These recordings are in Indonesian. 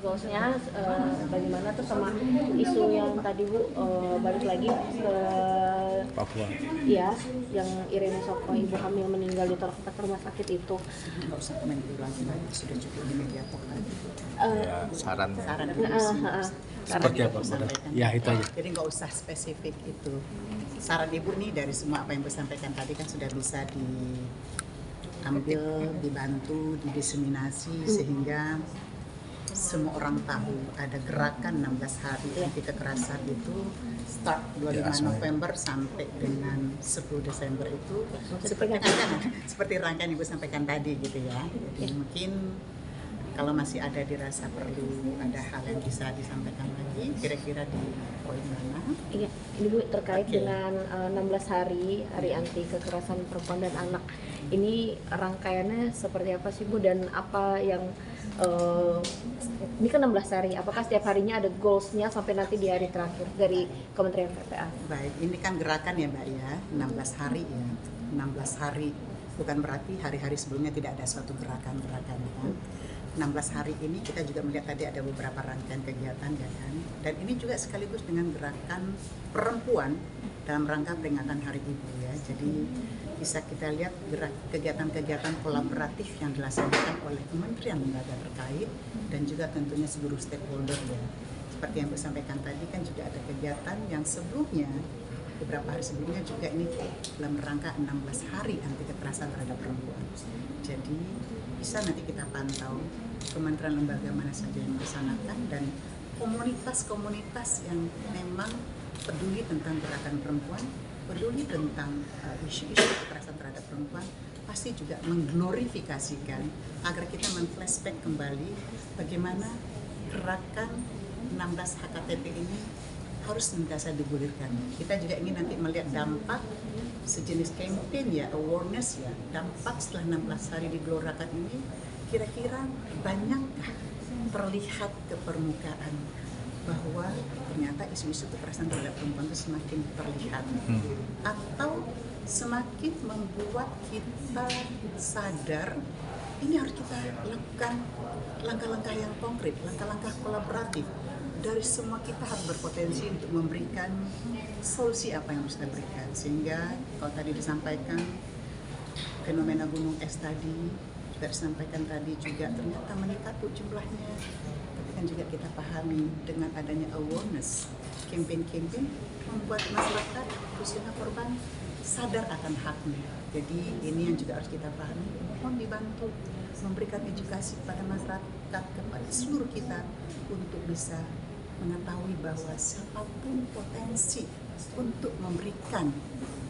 goals-goalsnya bagaimana tuh sama isu yang tadi Bu balik lagi ke Papua. ya yang Irene Soko ibu hamil meninggal di rumah sakit itu. Nggak usah komen lagi, sudah cukup di media pokoknya. Ya, saran seperti apa? Ya itu aja. Jadi nggak usah spesifik itu. Saran ibu nih dari semua apa yang ibu sampaikan tadi kan sudah bisa diambil, dibantu, didiseminasi sehingga semua orang tahu ada gerakan 16 hari anti kekerasan itu start 25 November sampai dengan 10 Desember itu seperti rangkaian ibu sampaikan tadi gitu ya. Jadi mungkin kalau masih ada dirasa perlu ada hal yang bisa disampaikan lagi, kira-kira di poin mana? Iya, ini Bu terkait dengan 16 hari anti kekerasan perempuan dan anak. Ini rangkaiannya seperti apa sih Bu dan apa yang ini kan 16 hari, apakah setiap harinya ada goals-nya sampai nanti di hari terakhir dari Kementerian PPA? Baik, ini kan gerakan ya Mbak ya, 16 hari ya, 16 hari. Bukan berarti hari-hari sebelumnya tidak ada suatu gerakan-gerakan ya. 16 hari ini kita juga melihat tadi ada beberapa rangkaian kegiatan ya kan. Dan ini juga sekaligus dengan gerakan perempuan dalam rangka peringatan Hari Ibu ya. Jadi bisa kita lihat kegiatan-kegiatan kolaboratif yang dilaksanakan oleh kementerian lembaga terkait dan juga tentunya seluruh stakeholder ya. Seperti yang saya sampaikan tadi kan juga ada kegiatan yang sebelumnya beberapa hari sebelumnya juga ini dalam rangka 16 hari anti kekerasan terhadap perempuan. Jadi bisa nanti kita pantau kementerian lembaga mana saja yang melaksanakan dan komunitas-komunitas yang memang peduli tentang gerakan perempuan, peduli tentang isu-isu kekerasan terhadap perempuan, pasti juga mengglorifikasikan agar kita men-flashback kembali bagaimana gerakan 16 HKTP ini harus senantiasa digulirkan. Kita juga ingin nanti melihat dampak sejenis campaign ya, awareness ya, dampak setelah 16 hari digelorakan ini kira-kira banyakkah terlihat ke permukaan bahwa ternyata isu-isu kekerasan terhadap perempuan itu semakin terlihat atau semakin membuat kita sadar ini harus kita lakukan langkah-langkah yang konkret, langkah-langkah kolaboratif. Dari semua kita harus berpotensi untuk memberikan solusi apa yang harus kita berikan. Sehingga kalau tadi disampaikan fenomena gunung es tadi, juga disampaikan tadi juga ternyata meningkat jumlahnya. Tapi kan juga kita pahami dengan adanya awareness, campaign-campaign membuat masyarakat khususnya korban sadar akan haknya. Jadi ini yang juga harus kita pahami. Mohon dibantu memberikan edukasi kepada masyarakat, kepada seluruh kita untuk bisa mengetahui bahwa siapapun potensi untuk memberikan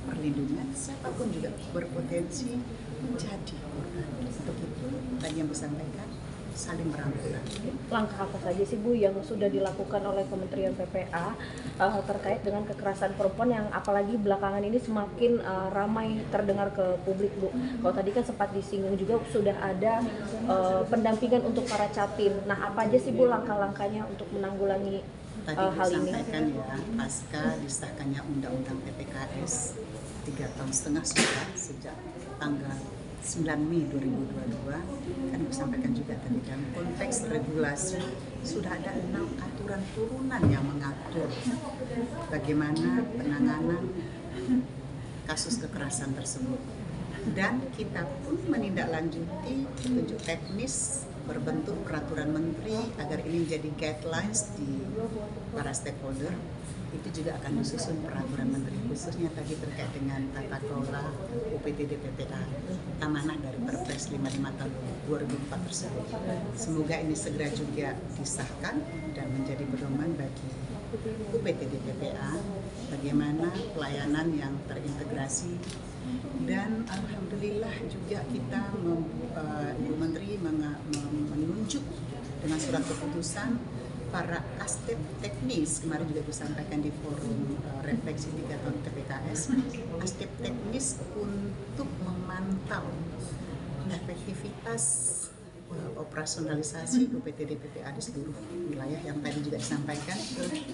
perlindungan, siapapun juga berpotensi menjadi korban. Untuk itu tadi yang disampaikan saling merangkul. Langkah apa saja sih Bu yang sudah dilakukan oleh Kementerian PPA terkait dengan kekerasan perempuan yang apalagi belakangan ini semakin ramai terdengar ke publik Bu? Kalau tadi kan sempat disinggung juga sudah ada pendampingan untuk para capim. Nah apa aja sih Bu langkah-langkahnya untuk menanggulangi hal ini? Tadi disampaikan ya, pasca disahkannya Undang-Undang PPKS 3,5 tahun sudah sejak tanggal 9 Mei 2022 kan disampaikan juga tadi dalam konteks regulasi sudah ada 6 aturan turunan yang mengatur bagaimana penanganan kasus kekerasan tersebut dan kita pun menindaklanjuti petunjuk teknis berbentuk peraturan menteri agar ini menjadi guidelines di para stakeholder. Itu juga akan disusun peraturan menteri khususnya tadi terkait dengan tata kelola UPTD PPA amanah dari Perpres 55 tahun 2004 tersebut. Semoga ini segera juga disahkan dan menjadi pedoman bagi UPTD PPA bagaimana pelayanan yang terintegrasi dan alhamdulillah juga kita Ibu Menteri menunjuk dengan surat keputusan para aspek teknis kemarin juga disampaikan di forum refleksi 3 tahun PPKS aspek teknis untuk memantau efektivitas operasionalisasi UPTD PPA di seluruh wilayah yang tadi juga disampaikan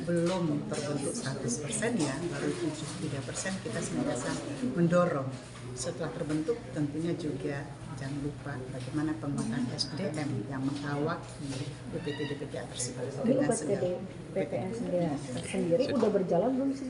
belum terbentuk 100% ya, baru 73% kita senantiasa mendorong Setelah terbentuk tentunya juga jangan lupa bagaimana penguatan SDM yang mengawaki UPT DPPA tersebut Di UPT DPPA sendiri udah berjalan belum sih Bu?